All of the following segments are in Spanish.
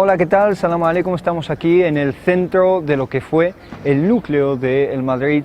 Hola, ¿qué tal? Salam alaikum. Estamos aquí en el centro de lo que fue el núcleo del Madrid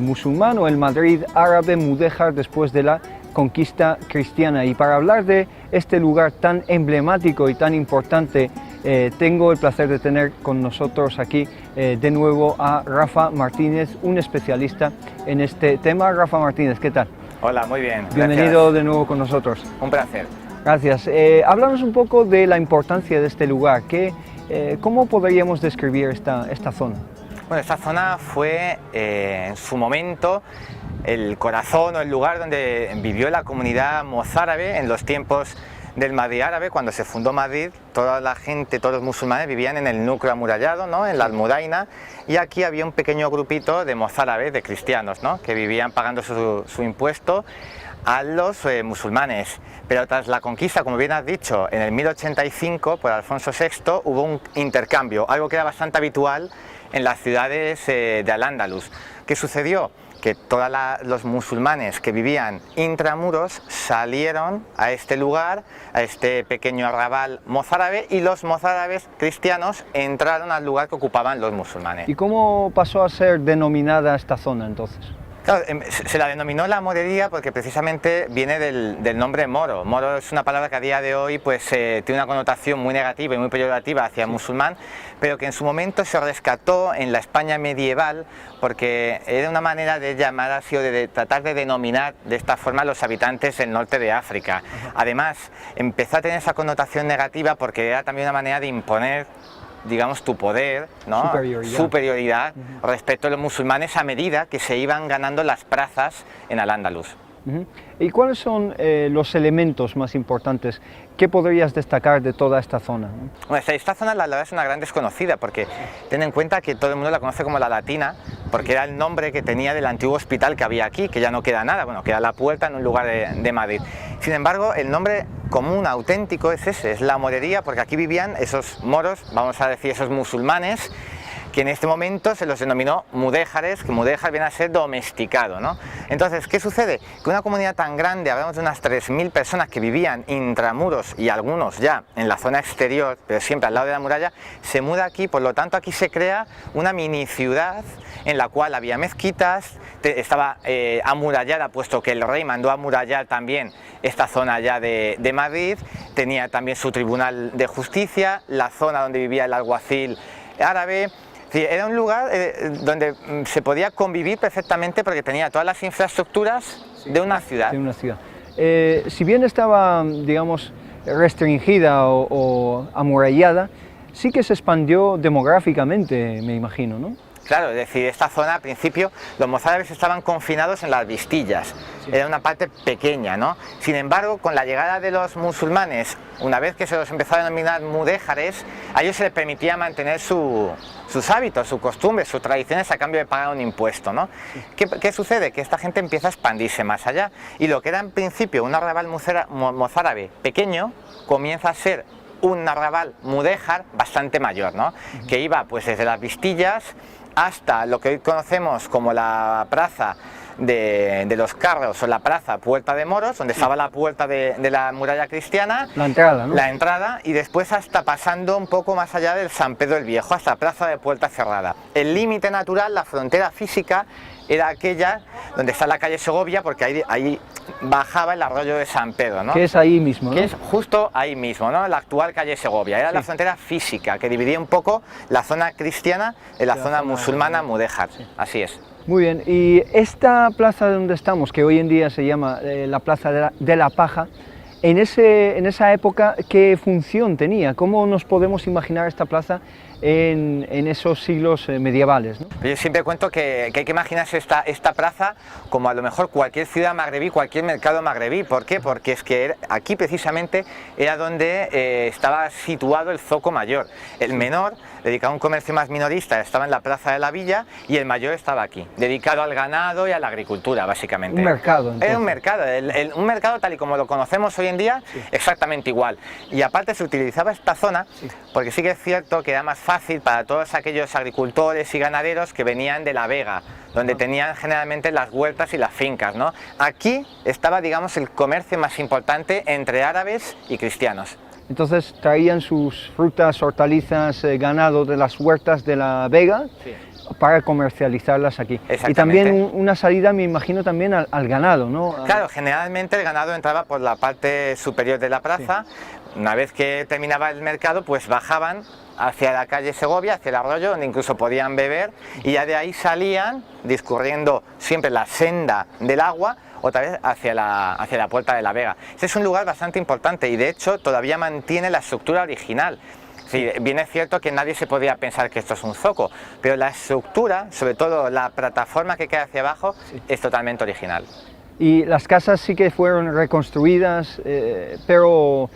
musulmán o el Madrid árabe mudéjar después de la conquista cristiana. Y para hablar de este lugar tan emblemático y tan importante, tengo el placer de tener con nosotros aquí de nuevo a Rafa Martínez, un especialista en este tema. Rafa Martínez, ¿qué tal? Hola, muy bien. Bienvenido Gracias. de nuevo con nosotros. Un placer. Gracias. Háblanos un poco de la importancia de este lugar. ¿Cómo podríamos describir esta zona? Bueno, esta zona fue en su momento el corazón o el lugar donde vivió la comunidad mozárabe en los tiempos del Madrid árabe. Cuando se fundó Madrid, toda la gente, todos los musulmanes vivían en el núcleo amurallado, ¿no?, en la Almudaina, y aquí había un pequeño grupito de mozárabes, de cristianos, ¿no?, que vivían pagando su impuesto a los musulmanes. Pero tras la conquista, como bien has dicho, en el 1085 por Alfonso VI hubo un intercambio, algo que era bastante habitual en las ciudades de Al-Ándalus. ¿Qué sucedió? Que todos los musulmanes que vivían intramuros salieron a este lugar, a este pequeño arrabal mozárabe, y los mozárabes cristianos entraron al lugar que ocupaban los musulmanes. ¿Y cómo pasó a ser denominada esta zona entonces? Claro, se la denominó la morería porque precisamente viene del nombre moro. Moro es una palabra que a día de hoy pues, tiene una connotación muy negativa y muy peyorativa hacia el musulmán, pero que en su momento se rescató en la España medieval porque era una manera de llamar así o de tratar de denominar de esta forma a los habitantes del norte de África. Además, empezó a tener esa connotación negativa porque era también una manera de imponer, digamos, tu poder, ¿no?, superioridad respecto a los musulmanes a medida que se iban ganando las plazas en Al-Ándalus. ¿Y cuáles son los elementos más importantes? ¿Qué podrías destacar de toda esta zona? Bueno, esta zona la verdad es una gran desconocida porque ten en cuenta que todo el mundo la conoce como la Latina porque era el nombre que tenía del antiguo hospital que había aquí, que ya no queda nada, bueno, queda la Puerta en un lugar de Madrid. Sin embargo, el nombre común, auténtico, es ese, es la morería, porque aquí vivían esos moros, vamos a decir esos musulmanes, que en este momento se los denominó mudéjares, que mudéjar viene a ser domesticado, ¿no? Entonces, ¿qué sucede? Que una comunidad tan grande, hablamos de unas 3.000 personas que vivían intramuros y algunos ya en la zona exterior, pero siempre al lado de la muralla, se muda aquí, por lo tanto aquí se crea una mini ciudad en la cual había mezquitas, estaba amurallada, puesto que el rey mandó amurallar también esta zona ya de Madrid, tenía también su tribunal de justicia, la zona donde vivía el alguacil árabe. Sí, era un lugar donde se podía convivir perfectamente porque tenía todas las infraestructuras de una ciudad. De una ciudad. Si bien estaba, digamos, restringida o amurallada, sí que se expandió demográficamente, me imagino, ¿no? Claro, es decir, esta zona al principio los mozárabes estaban confinados en las Vistillas, era una parte pequeña, ¿no? Sin embargo, con la llegada de los musulmanes, una vez que se los empezó a denominar mudéjares, a ellos se les permitía mantener sus hábitos, sus costumbres, sus tradiciones a cambio de pagar un impuesto, ¿no? ¿Qué sucede? Que esta gente empieza a expandirse más allá y lo que era en principio un arrabal mozárabe pequeño comienza a ser un arrabal mudéjar bastante mayor, ¿no? Que iba pues desde las Vistillas hasta lo que hoy conocemos como la plaza de los carros o la plaza Puerta de Moros, donde estaba la puerta de la muralla cristiana, la entrada, ¿no? La entrada, y después hasta pasando un poco más allá del San Pedro el Viejo, hasta Plaza de Puerta Cerrada. El límite natural, la frontera física, era aquella donde está la calle Segovia, porque ahí bajaba el arroyo de San Pedro, ¿no? Que es ahí mismo, ¿no? Que es justo ahí mismo, ¿no? La actual calle Segovia. Era la frontera física que dividía un poco la zona cristiana de la zona musulmana mudéjar. Así es. Muy bien, y esta plaza donde estamos, que hoy en día se llama la Plaza de la Paja, en esa época, ¿qué función tenía? ¿Cómo nos podemos imaginar esta plaza en esos siglos medievales, ¿no? Yo siempre cuento que hay que imaginarse esta plaza como a lo mejor cualquier ciudad magrebí, cualquier mercado magrebí. ¿Por qué? Porque es que aquí precisamente era donde estaba situado el zoco mayor. El menor, dedicado a un comercio más minorista, estaba en la plaza de la villa, y el mayor estaba aquí, dedicado al ganado y a la agricultura, básicamente. Un mercado, entonces. Era un mercado, un mercado tal y como lo conocemos hoy en día, exactamente igual. Y aparte se utilizaba esta zona porque sí que es cierto que era más fácil para todos aquellos agricultores y ganaderos que venían de la Vega, donde tenían generalmente las huertas y las fincas, ¿no? Aquí estaba, digamos, el comercio más importante entre árabes y cristianos. Entonces traían sus frutas, hortalizas, ganado de las huertas de la Vega, Sí. para comercializarlas aquí. Y Exactamente. también una salida, me imagino, también al ganado, ¿no? Claro, generalmente el ganado entraba por la parte superior de la plaza. Una vez que terminaba el mercado, pues bajaban hacia la calle Segovia, hacia el arroyo, donde incluso podían beber, y ya de ahí salían discurriendo siempre la senda del agua, otra vez hacia la Puerta de la Vega. Este es un lugar bastante importante y de hecho todavía mantiene la estructura original. Sí, bien es cierto que nadie se podía pensar que esto es un zoco, pero la estructura, sobre todo la plataforma que queda hacia abajo, es totalmente original. Y las casas sí que fueron reconstruidas, pero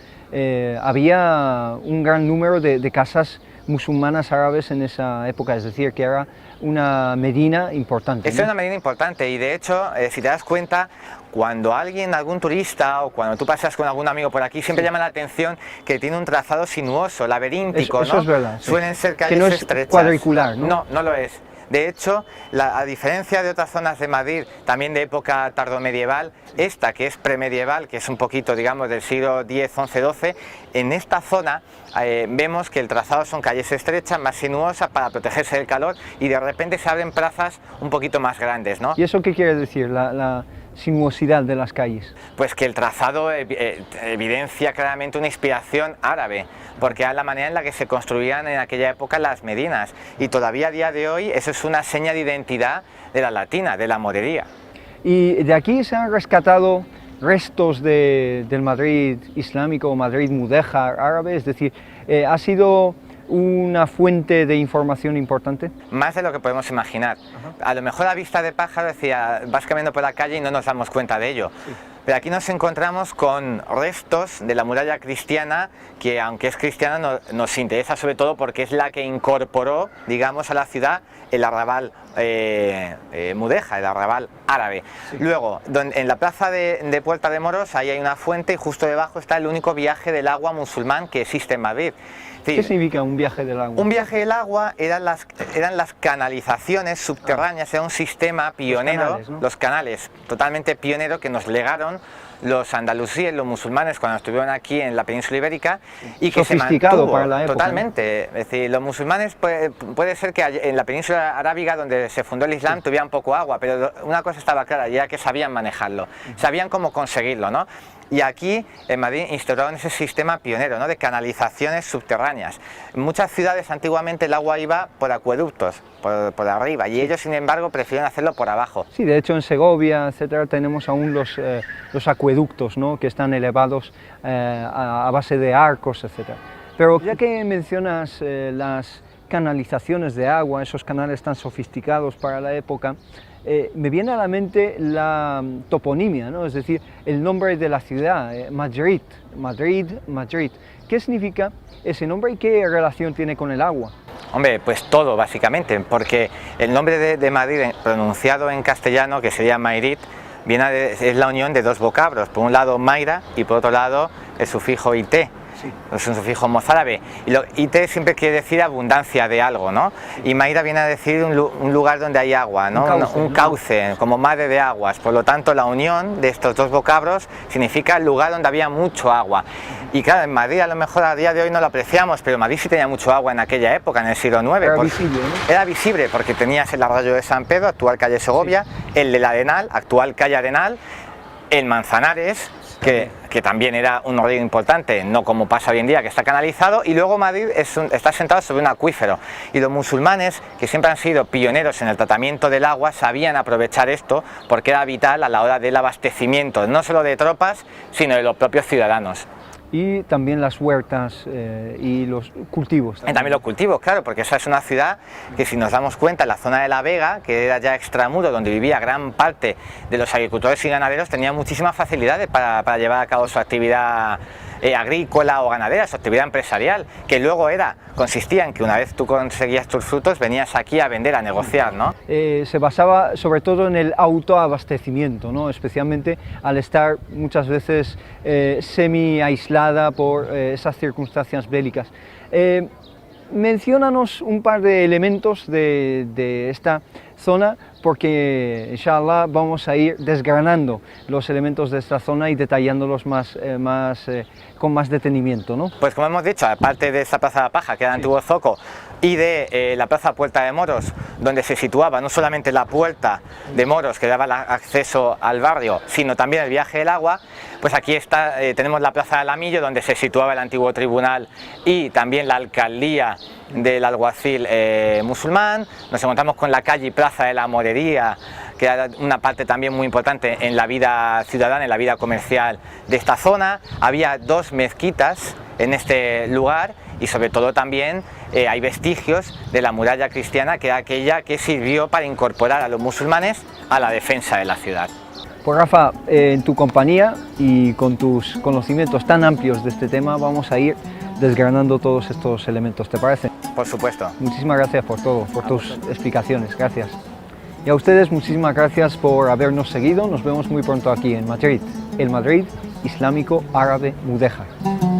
había un gran número de casas musulmanas árabes en esa época, es decir, que era una medina importante. Esta es una medida importante y de hecho, si te das cuenta, cuando algún turista o cuando tú pasas con algún amigo por aquí, siempre llama la atención que tiene un trazado sinuoso, laberíntico, Eso ¿no? es verdad. Sí. Suelen ser calles que no es estrechas. cuadricular, ¿no? No, no lo es. De hecho, a diferencia de otras zonas de Madrid, también de época tardomedieval, esta que es premedieval, que es un poquito, digamos, del siglo X, XI, XII, en esta zona vemos que el trazado son calles estrechas, más sinuosas para protegerse del calor y de repente se abren plazas un poquito más grandes, ¿no? ¿Y eso qué quiere decir, la sinuosidad de las calles? Pues que el trazado evidencia claramente una inspiración árabe, porque era la manera en la que se construían en aquella época las medinas y todavía a día de hoy eso es una seña de identidad de la latina, de la morería. Y de aquí se han rescatado restos del Madrid islámico o Madrid mudéjar árabe, es decir, ha sido una fuente de información importante. Más de lo que podemos imaginar. A lo mejor a vista de pájaro, decía, vas caminando por la calle y no nos damos cuenta de ello. Sí. Pero aquí nos encontramos con restos de la muralla cristiana que, aunque es cristiana, nos interesa sobre todo porque es la que incorporó, digamos, a la ciudad el arrabal mudéjar, el arrabal árabe. Sí. Luego, en la plaza de Puerta de Moros, ahí hay una fuente y justo debajo está el único viaje del agua musulmán que existe en Madrid. ¿Qué significa un viaje del agua? Un viaje del agua eran las canalizaciones subterráneas, era un sistema pionero, los canales, totalmente pionero que nos legaron los andalusíes, los musulmanes cuando estuvieron aquí en la península ibérica y que se mantuvo para la época, totalmente. ¿No? Es decir, los musulmanes puede ser que en la península arábiga donde se fundó el Islam tuvieran poco agua, pero una cosa estaba clara, ya que sabían manejarlo, sabían cómo conseguirlo, ¿no? Y aquí en Madrid instauraron ese sistema pionero, ¿no?, de canalizaciones subterráneas. En muchas ciudades antiguamente el agua iba por acueductos, por arriba, y ellos sin embargo prefieren hacerlo por abajo. Sí, de hecho en Segovia, etcétera, tenemos aún los acueductos, ¿no?, que están elevados a base de arcos, etcétera. Pero ya que mencionas las canalizaciones de agua, esos canales tan sofisticados para la época, me viene a la mente la toponimia, ¿no? Es decir, el nombre de la ciudad, Madrid. ¿Qué significa ese nombre y qué relación tiene con el agua? Hombre, pues todo básicamente, porque el nombre de Madrid pronunciado en castellano, que sería Mairit, es la unión de dos vocablos, por un lado Maira y por otro lado el sufijo ité. Es un sufijo mozárabe y ite siempre quiere decir abundancia de algo, ¿no? Y Maira viene a decir un lugar donde hay agua, ¿no? Un cauce, como madre de aguas. Por lo tanto, la unión de estos dos vocablos significa el lugar donde había mucho agua. Y claro, en Madrid a lo mejor a día de hoy no lo apreciamos, pero Madrid sí tenía mucho agua en aquella época, en el siglo IX. Era visible, ¿no? Era visible porque tenías el arroyo de San Pedro, actual calle Segovia, el del Arenal, actual calle Arenal, el Manzanares, que también era un río importante, no como pasa hoy en día, que está canalizado, y luego Madrid está sentado sobre un acuífero. Y los musulmanes, que siempre han sido pioneros en el tratamiento del agua, sabían aprovechar esto porque era vital a la hora del abastecimiento, no solo de tropas, sino de los propios ciudadanos. Y también las huertas y los cultivos. También los cultivos, claro, porque esa es una ciudad que, si nos damos cuenta, en la zona de la Vega, que era ya extramuro, donde vivía gran parte de los agricultores y ganaderos, tenía muchísimas facilidades para llevar a cabo su actividad agrícola o ganadera, su actividad empresarial, que luego consistía en que una vez tú conseguías tus frutos, venías aquí a vender, a negociar, ¿no? Se basaba sobre todo en el autoabastecimiento, ¿no?, especialmente al estar muchas veces semi-aislada por esas circunstancias bélicas. Menciónanos un par de elementos de esta zona porque, inshallah, vamos a ir desgranando los elementos de esta zona y detallándolos con más detenimiento, ¿no? Pues como hemos dicho, aparte de esta Plaza de la Paja, que era el antiguo zoco, y de la Plaza Puerta de Moros, donde se situaba no solamente la Puerta de Moros que daba acceso al barrio, sino también el viaje del agua, pues aquí tenemos la Plaza de Alamillo, donde se situaba el antiguo tribunal y también la alcaldía del alguacil musulmán. Nos encontramos con la calle y Plaza de la Morería, que era una parte también muy importante en la vida ciudadana, en la vida comercial de esta zona. Había 2 mezquitas en este lugar y sobre todo también hay vestigios de la muralla cristiana, que era aquella que sirvió para incorporar a los musulmanes a la defensa de la ciudad. Pues Rafa, en tu compañía y con tus conocimientos tan amplios de este tema vamos a ir desgranando todos estos elementos, ¿te parece? Por supuesto. Muchísimas gracias por todo, por tus explicaciones, gracias. Y a ustedes muchísimas gracias por habernos seguido, nos vemos muy pronto aquí en Madrid, el Madrid Islámico Árabe Mudéjar.